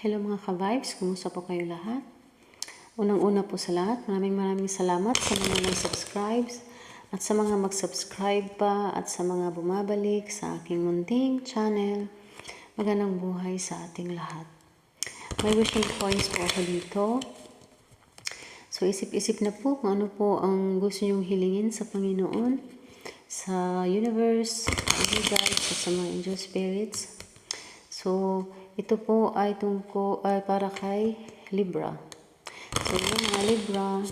Hello mga ka-vibes, kumusta po kayo lahat? Unang-una po sa lahat, maraming salamat sa mga nag-subscribe at sa mga mag-subscribe pa at sa mga bumabalik sa aking munting channel. Magandang buhay sa ating lahat. May wishing points po ako dito. So isip-isip na po kung ano po ang gusto nyong hilingin sa Panginoon, sa universe, sa guides, sa mga angel spirits. So, ito po ay para kay Libra. So, yung mga Libra,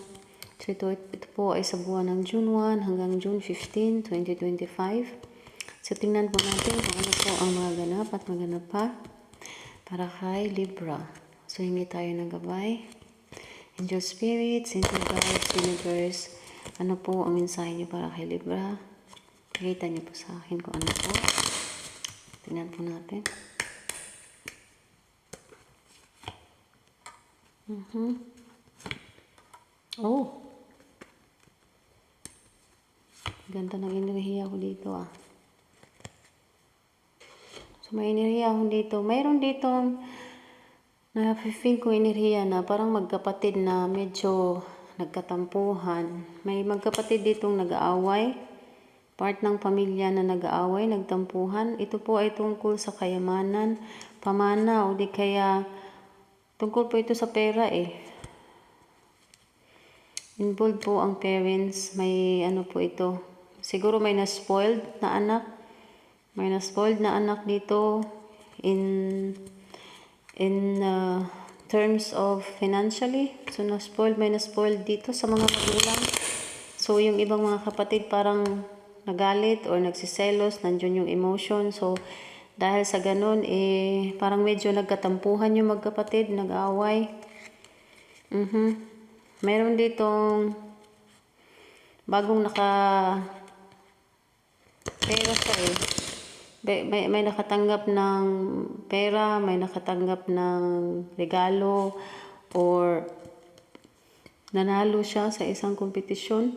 so ito po ay sa buwan ng June 1 hanggang June 15, 2025. So, tingnan po natin kung ano po ang mga ganap at maganap pa para kay Libra. So, hingi tayo ng gabay. Angel Spirits, Angel Guides, Universe, ano po ang mensahe niyo para kay Libra? Pakita niyo po sa akin kung ano po. Tingnan po natin. Oh. Ganda ng enerhiya ko dito ah. So may enerhiya ako dito. Mayroon dito na-feel ko enerhiya na parang magkapatid na medyo nagkatampuhan. May magkapatid ditong nag-aaway. Part ng pamilya na nag-aaway, nagtampuhan. Ito po ay tungkol sa kayamanan, pamana o di kaya tungkol po ito sa pera eh. Involved po ang parents, may ano po ito. Siguro may na-spoiled na anak. May na-spoiled na anak dito in terms of financially. So may na-spoiled dito sa mga magulang. So yung ibang mga kapatid parang nagalit or nagsiselos, nandiyon yung emotion. So dahil sa ganun parang medyo nagkatampuhan yung magkapatid, nag-aaway. Meron ditong bagong pera siya eh. May nakatanggap ng pera, may nakatanggap ng regalo, or nanalo siya sa isang kompetisyon,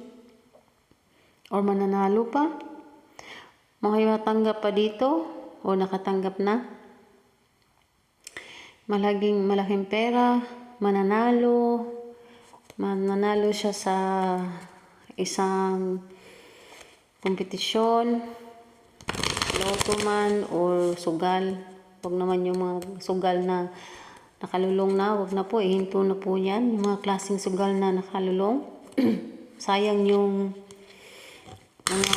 or mananalo pa. Makatanggap pa dito, o nakatanggap na. Malaking pera, mananalo siya sa isang kompetisyon, loto man or sugal. Huwag naman yung mga sugal na nakalulong na, huwag na po, ihinto na po yan. Yung mga klaseng sugal na nakalulong. Sayang yung mga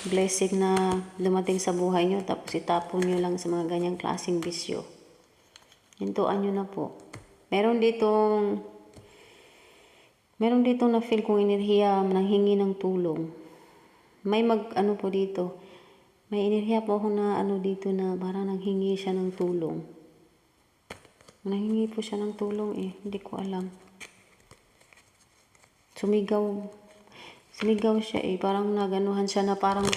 blessing na dumating sa buhay nyo, tapos itapon nyo lang sa mga ganyang klaseng bisyo. Hintuan nyo na po. Meron ditong na-feel kong enerhiya nanghingi ng tulong. May ano po dito. May enerhiya po ako na ano dito na parang nanghingi siya ng tulong. Nanghingi po siya ng tulong eh. Hindi ko alam. Sumigaw siya eh. Parang naganuhan siya na parang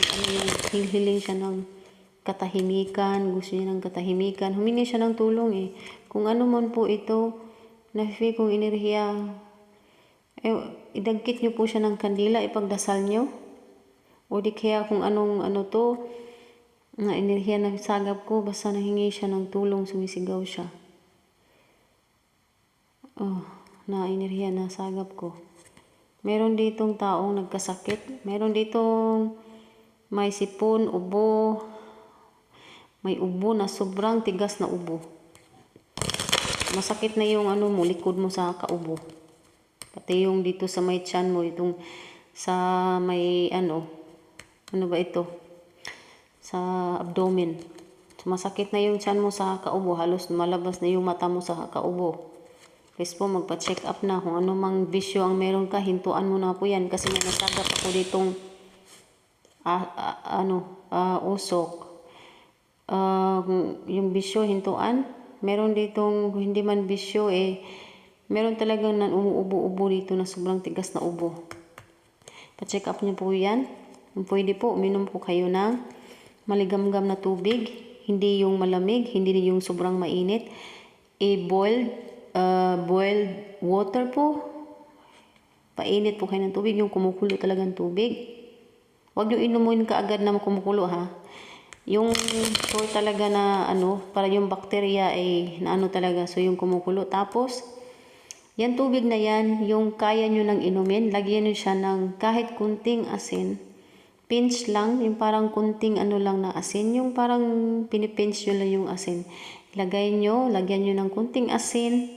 hiling siya ng katahimikan. Gusto niya ng katahimikan. Humingi siya ng tulong eh. Kung ano man po ito, na-feel kong enerhiya, idagkit nyo po siya ng kandila, ipagdasal nyo. O di kaya kung anong na enerhiya na sagap ko, basta nahingi siya ng tulong, sumisigaw siya. Na enerhiya na sagap ko. Meron ditong taong nagkasakit. Meron ditong may sipon, ubo. May ubo na sobrang tigas na ubo. Masakit na yung likod mo sa kaubo. Pati yung dito sa may tiyan mo, itong sa may ano ba ito? Sa abdomen. So, masakit na yung tiyan mo sa kaubo. Halos malabas na yung mata mo sa kaubo. Please po, magpa-check up na kung ano mang bisyo ang meron ka. Hintuan mo na po yan. Kasi may nasagap ako ditong usok. Yung bisyo, hintuan. Meron ditong hindi man bisyo meron talagang umuubo-ubo dito na sobrang tigas na ubo. Pa-check up niyo po yan. Kung pwede po, uminom po kayo ng maligamgam na tubig. Hindi yung malamig, hindi yung sobrang mainit. Boiled water po. Painit po kayo ng tubig, yung kumukulo talagang tubig. Huwag niyo inumin kaagad na kumukulo ha. Yung sure talaga na para yung bakterya ay naano talaga. So yung kumukulo. Tapos, yan tubig na yan, yung kaya nyo nang inumin, lagyan nyo siya ng kahit kunting asin. Pinch lang, yung parang kunting lang na asin. Yung parang pinipinch nyo lang yung asin. Lagyan nyo ng kunting asin.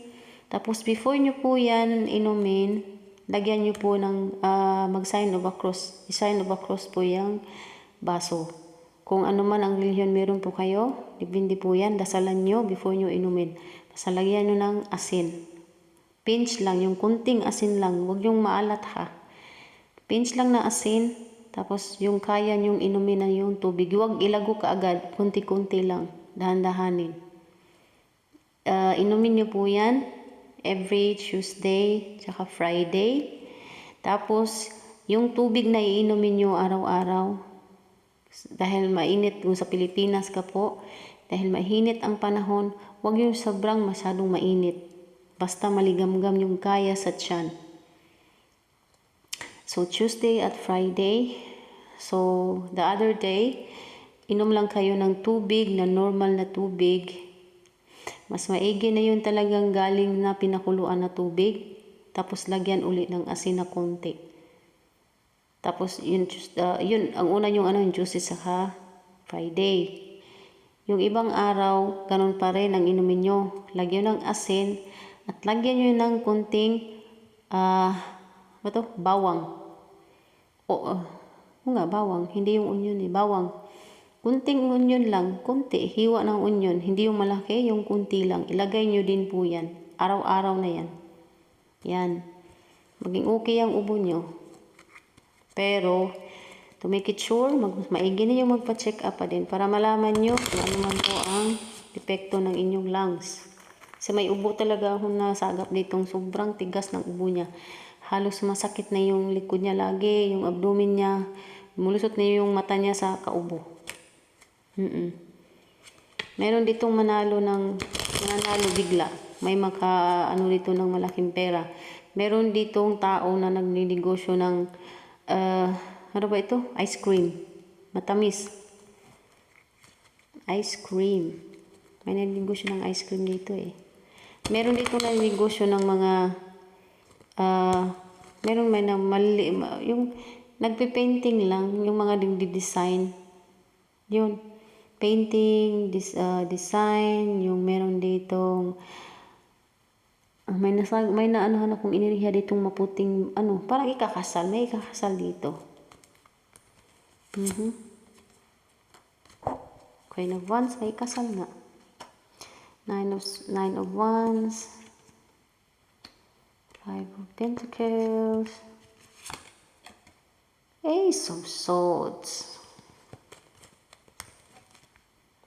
Tapos before nyo po yan inumin, lagyan nyo po ng mag-sign of a cross. I-sign of a cross po yung baso. Kung ano man ang relihiyon meron po kayo, depende po yan, dasalan nyo before nyo inumin. Basta lagyan nyo ng asin. Pinch lang, yung kunting asin lang, huwag yung maalat ha. Pinch lang na asin, tapos yung kaya nyong inumin na yung tubig. Huwag ilago ka agad, kunti-kunti lang, dahan-dahanin. Inumin nyo po yan every Tuesday, tsaka Friday. Tapos, yung tubig na iinumin nyo araw-araw, dahil mainit kung sa Pilipinas ka po, dahil mainit ang panahon, huwag yung sobrang masyadong mainit. Basta maligamgam yung kaya sa tiyan. So, Tuesday at Friday. So, the other day, inom lang kayo ng tubig na normal na tubig. Mas maigi na yun talagang galing na pinakuluan na tubig. Tapos, lagyan uli ng asin na konti. Tapos, yun ang una yung Tuesday saka Friday. Yung ibang araw, ganun pa rin ang inumin nyo. Lagyan ng asin. At lagyan nyo ng kunting bawang. Bawang. Hindi yung onion bawang. Kunting onion lang. Kunti. Hiwa ng onion. Hindi yung malaki, yung kunti lang. Ilagay nyo din po yan. Araw-araw na yan. Yan. Maging okay ang ubo nyo. Pero, to make it sure, maigi na yung magpa-check up pa din para malaman nyo kung ano man po ang epekto ng inyong lungs. Kasi may ubo talaga akong nasagap ditong sobrang tigas ng ubo niya. Halos masakit na yung likod niya lagi, yung abdomen niya. Mulusot na yung mata niya sa kaubo. Meron ditong manalo bigla. May dito ng malaking pera. Meron ditong tao na nagninegosyo ng ice cream. Matamis. Ice cream. May nagnegosyo ng ice cream dito Meron dito na negosyo ng mga yung nagpe-painting lang, yung mga design. Yun. Painting, design, yung meron ditong may naanuhan akong iniriha ditong maputing parang ikakasal. May ikakasal dito. Okay, na Wands, may ikasal nga. Nine of Wands, Five of Pentacles, Ace of Swords.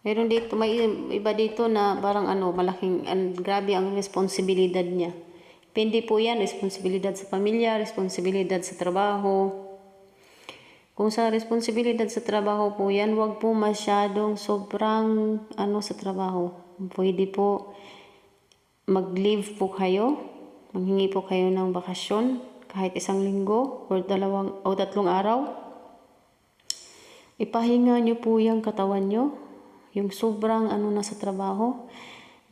Meron dito, may iba dito na parang malaking, grabe ang responsibilidad niya. Depende po yan, responsibilidad sa pamilya, responsibilidad sa trabaho. Kung sa responsibilidad sa trabaho po yan, wag po masyadong sobrang sa trabaho. Pwede po mag-leave po kayo, maghingi po kayo ng bakasyon kahit 1 linggo or 2 o 3 araw. Ipahinga nyo po yung katawan nyo, yung sobrang na sa trabaho,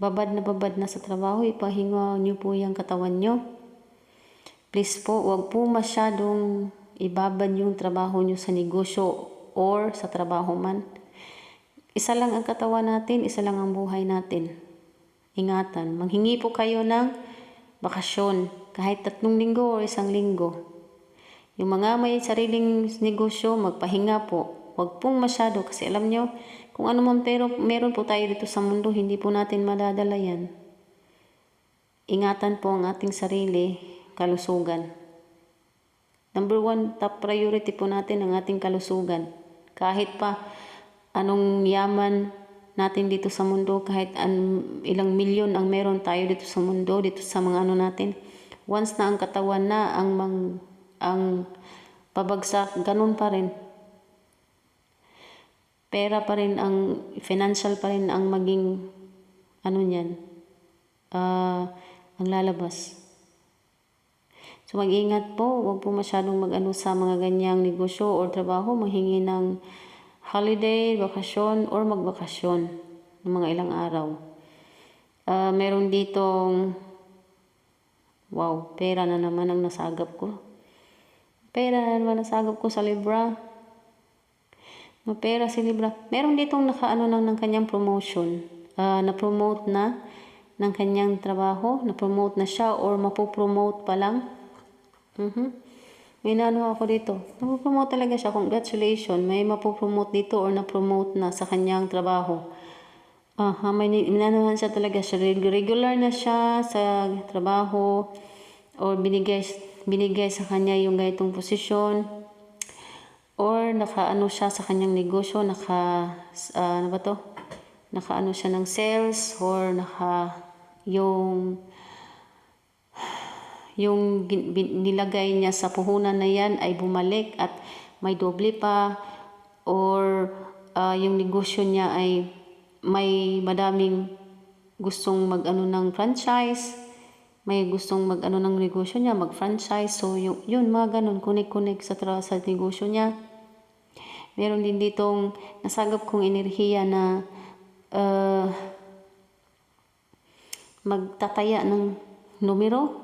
babad na sa trabaho, ipahinga nyo po yung katawan nyo. Please po, wag po masyadong ibabad yung trabaho nyo sa negosyo or sa trabaho man. Isa lang ang katawan natin, isa lang ang buhay natin. Ingatan, manghingi po kayo ng bakasyon, kahit 3 linggo o 1 linggo. Yung mga may sariling negosyo, magpahinga po. Huwag pong masyado kasi alam nyo, kung ano man pero meron po tayo dito sa mundo, hindi po natin madadala yan. Ingatan po ang ating sarili, kalusugan. Number 1, top priority po natin ang ating kalusugan. Kahit pa anong yaman natin dito sa mundo, kahit ilang milyon ang meron tayo dito sa mundo, dito sa mga natin, once na ang katawan na ang pabagsak, ganun pa rin. Pera pa rin ang, financial pa rin ang maging niyan, ang lalabas. So mag-ingat po, huwag po masyadong sa mga ganyang negosyo o trabaho, manghingi ng holiday, bakasyon, or magbakasyon ng mga ilang araw. Meron ditong, wow, pera na naman ang nasagap ko. Pera na naman nasagap ko sa Libra. Mapera si Libra. Meron ditong nakaano ng kanyang promotion. Na-promote na ng kanyang trabaho. Na-promote na siya or mapopromote pa lang. May naano ako dito. Mapopromote talaga siya. Congratulations. May mapopromote dito or na-promote na sa kanyang trabaho. May inanuhan siya talaga siya. Regular na siya sa trabaho or binigay sa kanya yung ganitong posisyon or nakaano siya sa kanyang negosyo, ano ba to? Nakaano siya ng sales or yung nilagay niya sa puhunan na yan ay bumalik at may doble pa or yung negosyo niya ay may madaming gustong mag-ano ng franchise, may gustong mag-ano ng negosyo niya, mag-franchise. So, yun mga ganun, connect sa negosyo niya. Meron din ditong nasagap kong enerhiya na magtataya ng numero.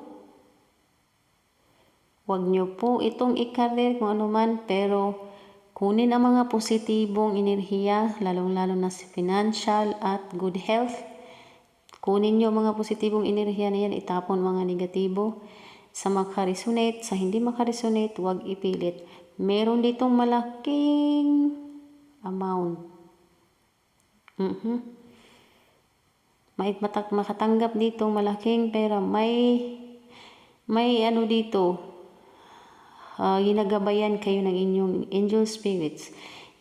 Huwag nyo po itong ikarir kung ano man, pero kunin ang mga positibong enerhiya, lalong-lalo na sa financial at good health. Kunin nyo mga positibong enerhiya na yan, itapon mga negatibo. Sa makaresonate, sa hindi makaresonate, huwag ipilit. Meron ditong malaking amount. Makatanggap dito malaking pera. May ano dito, ginagabayan kayo ng inyong angel spirits,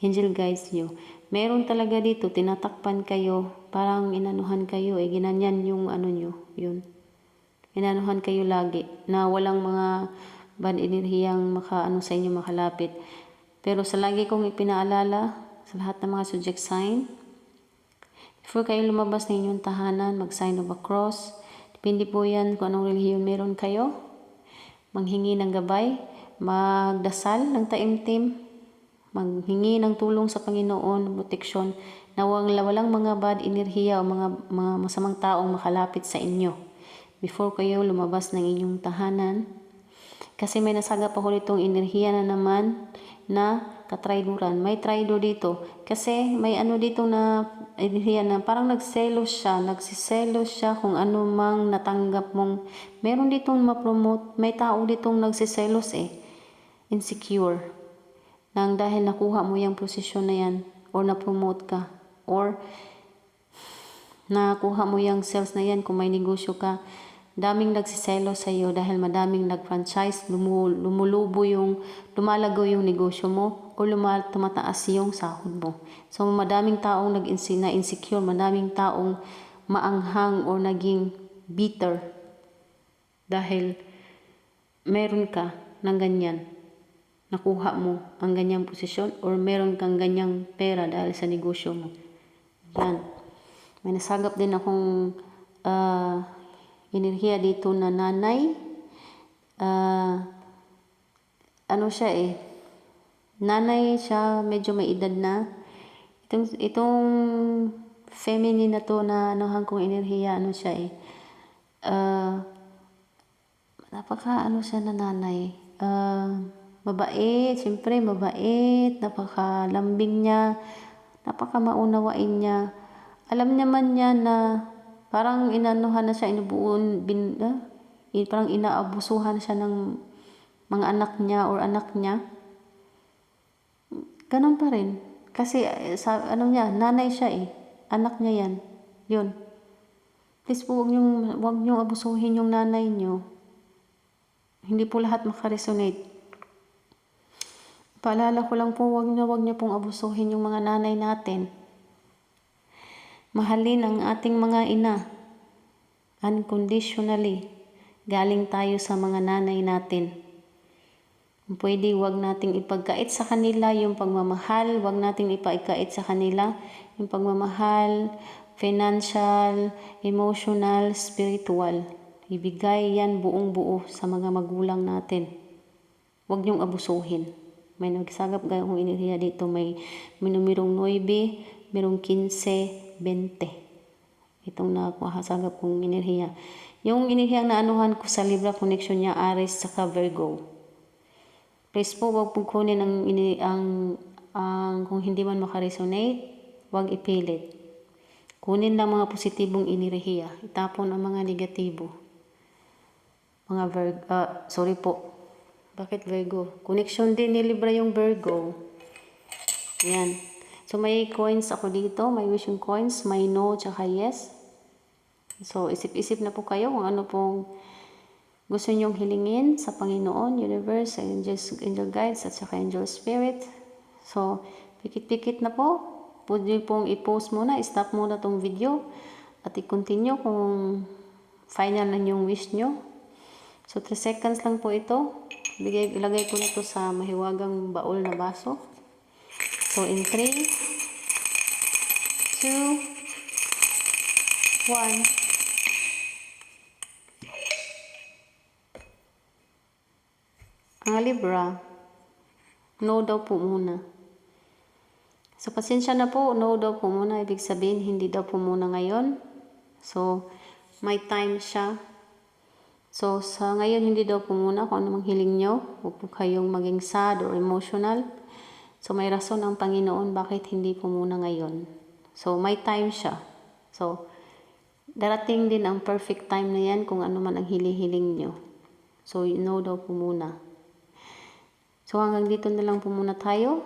angel guides nyo. Meron talaga dito, tinatakpan kayo, parang inanuhan kayo, ginanyan yung ano nyo, yun. Inanuhan kayo lagi, na walang mga bad enerhiyang makaano sa inyo, makalapit. Pero sa lagi kong ipinaalala, sa lahat ng mga zodiac sign, before kayo lumabas ng inyong tahanan, mag-sign of a cross. Depende po yan kung anong relihiyon meron kayo. Manghingi ng gabay, magdasal ng taimtim, maghingi ng tulong sa Panginoon, proteksyon, na walang mga bad enerhiya o mga masamang taong makalapit sa inyo before kayo lumabas ng inyong tahanan. Kasi may nasagap ako ditong enerhiya na naman na katraiduran. May traido dito. Kasi may ano dito na enerhiya na parang nagsiselos siya kung ano mang natanggap mong. Meron ditong ma-promote. May tao ditong nagsiselos insecure. Nang dahil nakuha mo yung posisyon na yan or na-promote ka or nakuha mo yung sales na yan kung may negosyo ka. Daming nagsiselo sa iyo dahil madaming nag-franchise, lumalago yung negosyo mo o tumataas yung sahod mo. So madaming taong na-insecure, madaming taong maanghang o naging bitter dahil meron ka ng ganyan. Nakuha mo ang ganyang posisyon or meron kang ganyang pera dahil sa negosyo mo. Yan. May nasagap din akong enerhiya dito na nanay. Ano siya nanay siya, medyo may edad na. Itong feminine na to na anuhan kong enerhiya, ano siya napaka ano siya na nanay. Mabait, siyempre mabait, napakalambing niya, napaka maunawain niya. Alam naman niya na parang inanuhan na siya, parang inaabusuhan siya ng mga anak niya or anak niya. Ganon pa rin. Kasi nanay siya anak niya yan. Yun. Please po, huwag niyong abusuhin yung nanay niyo. Hindi po lahat makaresonate. Paalala ko lang po, huwag niyo pong abusuhin yung mga nanay natin. Mahalin ang ating mga ina. Unconditionally. Galing tayo sa mga nanay natin. Pwede, huwag nating ipagkait sa kanila yung pagmamahal. Huwag nating ipagkait sa kanila yung pagmamahal, financial, emotional, spiritual. Ibigay yan buong buo sa mga magulang natin. Huwag niyong abusuhin. May nagsagap gayong enerhiya dito. May numerong 9, merong 15, 20. Itong nakasagap kong enerhiya. Yung enerhiya na anuhan ko sa Libra connection niya, Aries saka Virgo. Please po, wag po kunin ang kung hindi man makaresonate, wag ipilit. Kunin lang mga positibong enerhiya. Itapon ang mga negatibo. Mga sorry po. Bakit Virgo? Connection din ni Libra yung Virgo. Yan. So, may coins ako dito. May wishing coins. May no, tsaka yes. So, isip-isip na po kayo kung ano pong gusto nyong hilingin sa Panginoon, Universe, Angel Guides, at saka Angel Spirit. So, pikit-pikit na po. Pwede pong i-post muna. Stop muna tong video. At i-continue kung final na yung wish nyo. So, 3 seconds lang po ito. Ilagay ko na ito sa mahiwagang baul na baso. So, in 3, 2, 1. Ang Libra, no daw po muna. So, pasensya na po, no daw po muna. Ibig sabihin, hindi daw po muna ngayon. So, may time siya. So, sa ngayon, hindi daw po muna kung ano mang hiling nyo. Huwag po kayong maging sad or emotional. So, may rason ang Panginoon bakit hindi po muna ngayon. So, may time siya. So, darating din ang perfect time na yan kung ano man ang hiling nyo. So, you know daw po muna. So, hanggang dito na lang po muna tayo.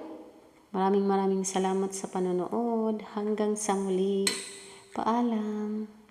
Maraming salamat sa panonood. Hanggang sa muli. Paalam.